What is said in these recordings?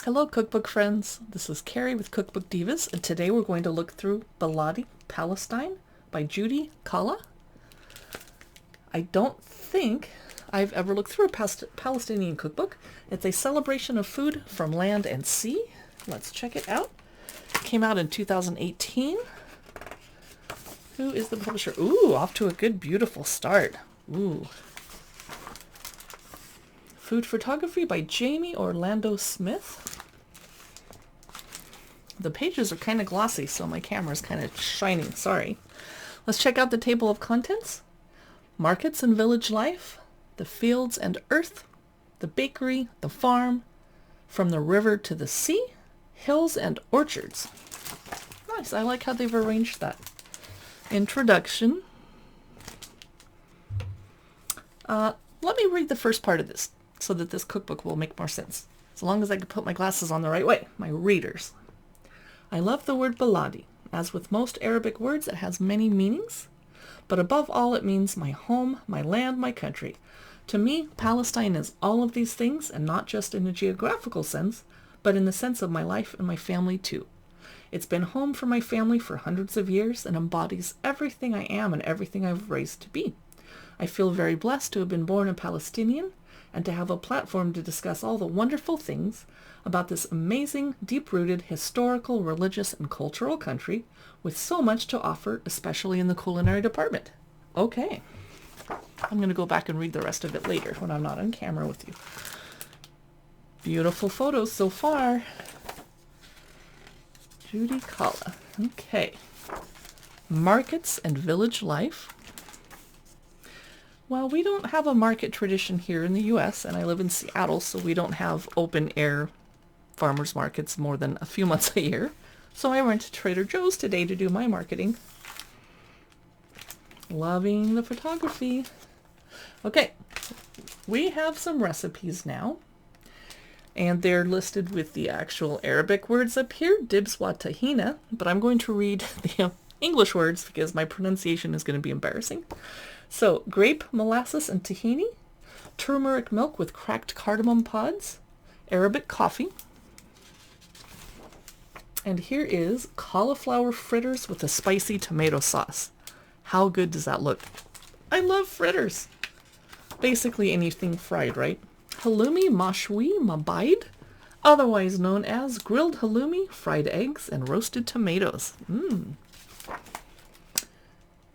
Hello cookbook friends, this is Carrie with Cookbook Divas, and today we're going to look through Baladi, Palestine by Joudie Kalla. I don't think I've ever looked through a Palestinian cookbook. It's a celebration of food from land and sea. Let's check it out. It came out in 2018. Who is the publisher? Ooh, off to a good, beautiful start. Ooh. Food photography by Jamie Orlando Smith. The pages are kind of glossy, so my camera's kind of shining. Sorry. Let's check out the table of contents. Markets and village life, the fields and earth, the bakery, the farm, from the river to the sea, hills and orchards. Nice. I like how they've arranged that. Introduction. Let me read the first part of this so that this cookbook will make more sense. As long as I can put my glasses on the right way. My readers. I love the word Baladi. As with most Arabic words, it has many meanings. But above all, it means my home, my land, my country. To me, Palestine is all of these things, and not just in a geographical sense, but in the sense of my life and my family too. It's been home for my family for hundreds of years and embodies everything I am and everything I've raised to be. I feel very blessed to have been born a Palestinian and to have a platform to discuss all the wonderful things about this amazing, deep-rooted, historical, religious, and cultural country with so much to offer, especially in the culinary department. Okay. I'm going to go back and read the rest of it later when I'm not on camera with you. Beautiful photos so far. Joudie Kalla. Okay. Markets and village life. Well, we don't have a market tradition here in the U.S., and I live in Seattle, so we don't have open-air farmers markets more than a few months a year. So I went to Trader Joe's today to do my marketing. Loving the photography. Okay, we have some recipes now, and they're listed with the actual Arabic words up here, dibs wa tahina, but I'm going to read the English words because my pronunciation is going to be embarrassing. So, grape, molasses, and tahini, turmeric milk with cracked cardamom pods, Arabic coffee, and here is cauliflower fritters with a spicy tomato sauce. How good does that look? I love fritters. Basically anything fried, right? Halloumi mashwi mabaid, otherwise known as grilled halloumi, fried eggs, and roasted tomatoes.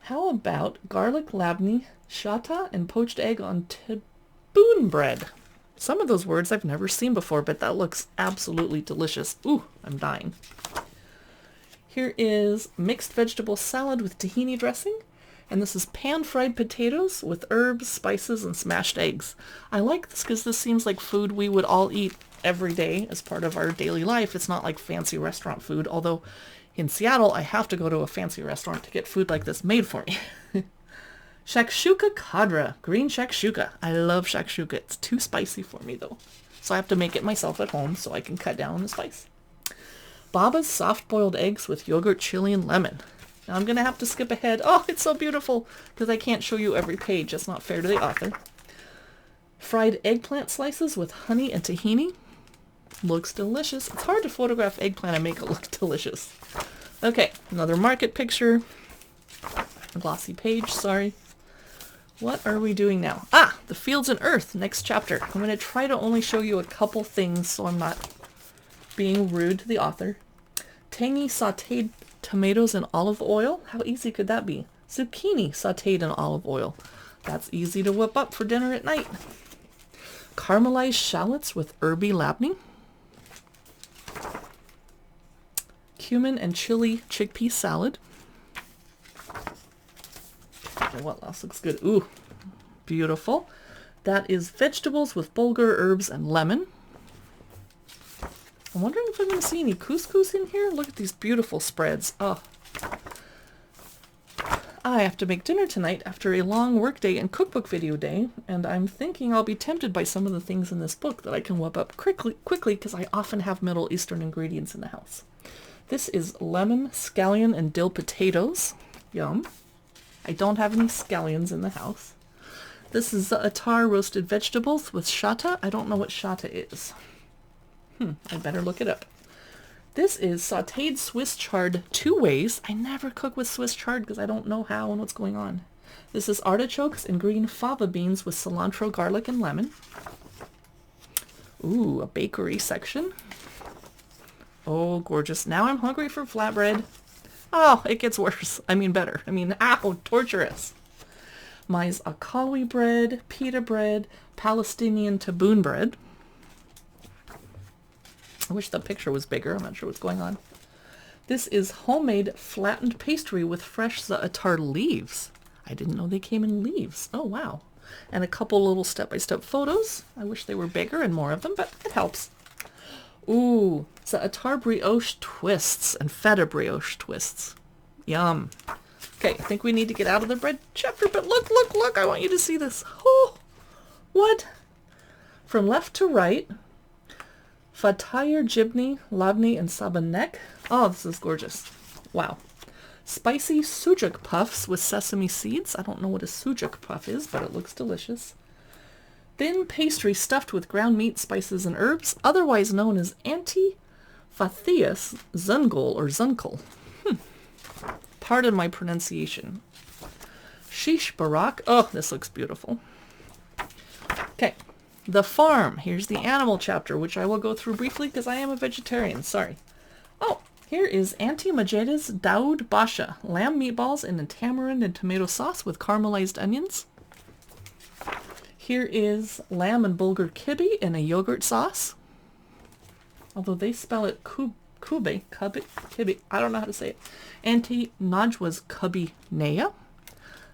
How about garlic labneh, shata, and poached egg on taboon bread? Some of those words I've never seen before, but that looks absolutely delicious. Ooh, I'm dying. Here is mixed vegetable salad with tahini dressing. And this is pan-fried potatoes with herbs, spices, and smashed eggs. I like this because this seems like food we would all eat every day as part of our daily life. It's not like fancy restaurant food, although in Seattle, I have to go to a fancy restaurant to get food like this made for me. Shakshuka kadra, green shakshuka. I love shakshuka. It's too spicy for me though. So I have to make it myself at home so I can cut down on the spice. Baba's soft-boiled eggs with yogurt, chili, and lemon. Now I'm going to have to skip ahead. Oh, it's so beautiful because I can't show you every page. That's not fair to the author. Fried eggplant slices with honey and tahini. Looks delicious. It's hard to photograph eggplant and make it look delicious. Okay, another market picture. Glossy page, sorry. What are we doing now? Ah, the fields and earth, next chapter. I'm going to try to only show you a couple things so I'm not being rude to the author. Tangy sauteed tomatoes in olive oil. How easy could that be? Zucchini sauteed in olive oil. That's easy to whip up for dinner at night. Caramelized shallots with herby labneh. Cumin and chili chickpea salad. Okay, what else looks good? Ooh, beautiful. That is vegetables with bulgur, herbs, and lemon. I'm wondering if I'm going to see any couscous in here. Look at these beautiful spreads. Oh, I have to make dinner tonight after a long work day and cookbook video day, and I'm thinking I'll be tempted by some of the things in this book that I can whip up quickly because I often have Middle Eastern ingredients in the house. This is lemon, scallion, and dill potatoes. Yum. I don't have any scallions in the house. This is attar roasted vegetables with shata. I don't know what shata is. I better look it up. This is sauteed Swiss chard 2 ways. I never cook with Swiss chard because I don't know how and what's going on. This is artichokes and green fava beans with cilantro, garlic, and lemon. Ooh, a bakery section. Oh, gorgeous. Now I'm hungry for flatbread. Oh, it gets worse. I mean better. I mean, ow, torturous. Mais akawi bread, pita bread, Palestinian taboon bread. I wish the picture was bigger. I'm not sure what's going on. This is homemade flattened pastry with fresh za'atar leaves. I didn't know they came in leaves. Oh, wow. And a couple little step-by-step photos. I wish they were bigger and more of them, but it helps. Ooh, za'atar brioche twists and feta brioche twists. Yum. Okay, I think we need to get out of the bread chapter, but look, look, look, I want you to see this. Oh, what? From left to right, fatayr, jibni, labni, and sabanek. Oh, this is gorgeous. Wow. Spicy sujuk puffs with sesame seeds. I don't know what a sujuk puff is, but it looks delicious. Thin pastry stuffed with ground meat, spices, and herbs, otherwise known as anti-fathias zungul or zunkel. Pardon my pronunciation. Shish barak. Oh, this looks beautiful. Okay, the farm. Here's the animal chapter, which I will go through briefly because I am a vegetarian. Sorry. Oh, here is Auntie Majeda's Daoud Basha. Lamb meatballs in a tamarind and tomato sauce with caramelized onions. Here is lamb and bulgur kibbeh in a yogurt sauce. Although they spell it kibbeh. I don't know how to say it. Auntie Najwa's kubbi naya.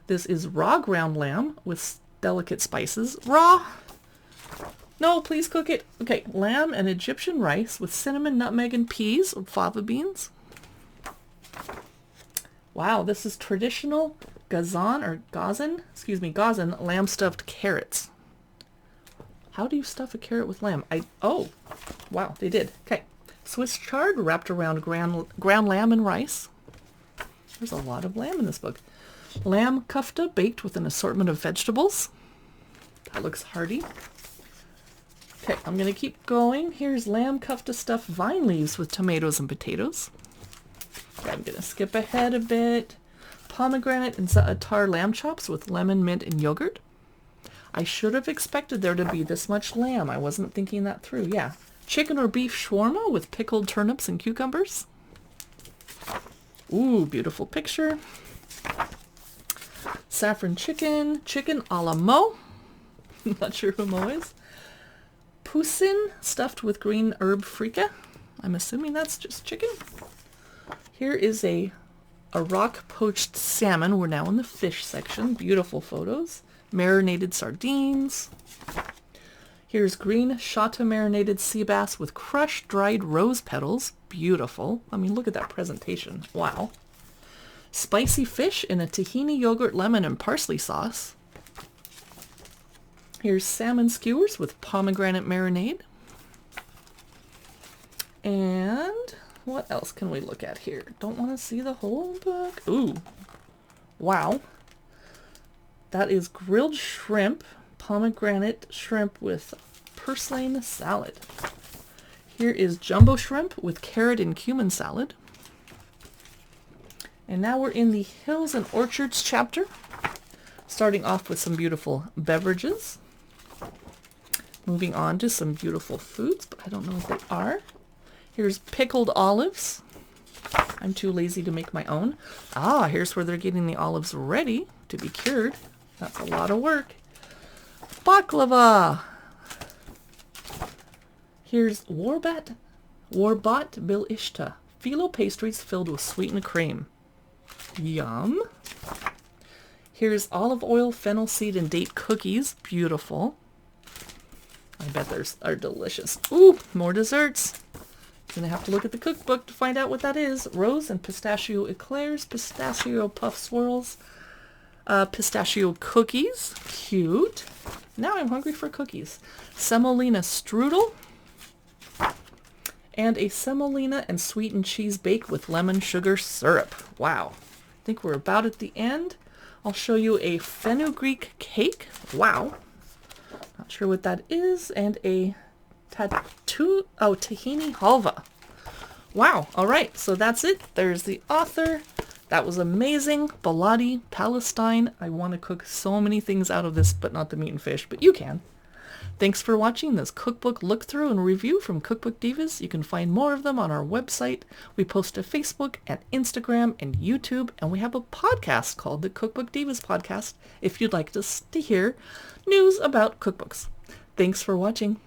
This is raw ground lamb with delicate spices. Raw? No, please cook it. Okay, lamb and Egyptian rice with cinnamon, nutmeg, and peas or fava beans. Wow, this is traditional Gazan lamb stuffed carrots. How do you stuff a carrot with lamb? Oh, wow, they did. Okay, Swiss chard wrapped around ground lamb and rice. There's a lot of lamb in this book. Lamb kufta baked with an assortment of vegetables. That looks hearty. Okay, I'm going to keep going. Here's lamb kufta stuffed vine leaves with tomatoes and potatoes. Okay, I'm going to skip ahead a bit. Pomegranate and za'atar lamb chops with lemon, mint, and yogurt. I should have expected there to be this much lamb. I wasn't thinking that through. Yeah. Chicken or beef shawarma with pickled turnips and cucumbers. Ooh, beautiful picture. Saffron chicken. Chicken a la Mo. Not sure who Mo is. Poussin stuffed with green herb frika. I'm assuming that's just chicken. Here is a rock poached salmon. We're now in the fish section. Beautiful photos. Marinated sardines. Here's green shata marinated sea bass with crushed dried rose petals. Beautiful. I mean, look at that presentation. Wow. Spicy fish in a tahini yogurt, lemon, and parsley sauce. Here's salmon skewers with pomegranate marinade. And what else can we look at here? Don't want to see the whole book. Ooh. Wow. That is grilled shrimp, pomegranate shrimp with purslane salad. Here is jumbo shrimp with carrot and cumin salad. And now we're in the Hills and Orchards chapter, starting off with some beautiful beverages. Moving on to some beautiful foods, but I don't know what they are. Here's pickled olives. I'm too lazy to make my own. Ah, here's where they're getting the olives ready to be cured. That's a lot of work. Baklava. Here's Warbat Bil Ishta. Phyllo pastries filled with sweetened cream. Yum. Here's olive oil, fennel seed, and date cookies. Beautiful. I bet those are delicious. Ooh, more desserts. Gonna have to look at the cookbook to find out what that is. Rose and pistachio eclairs, pistachio puff swirls, pistachio cookies. Cute. Now I'm hungry for cookies. Semolina strudel. And a semolina and sweetened cheese bake with lemon sugar syrup. Wow. I think we're about at the end. I'll show you a fenugreek cake. Wow. Not sure what that is. And a tahini halva. Wow. All right. So that's it. There's the author. That was amazing. Baladi, Palestine. I want to cook so many things out of this, but not the meat and fish, but you can. Thanks for watching this cookbook look through and review from Cookbook Divas. You can find more of them on our website. We post to Facebook and Instagram and YouTube, and we have a podcast called the Cookbook Divas Podcast if you'd like to hear news about cookbooks. Thanks for watching.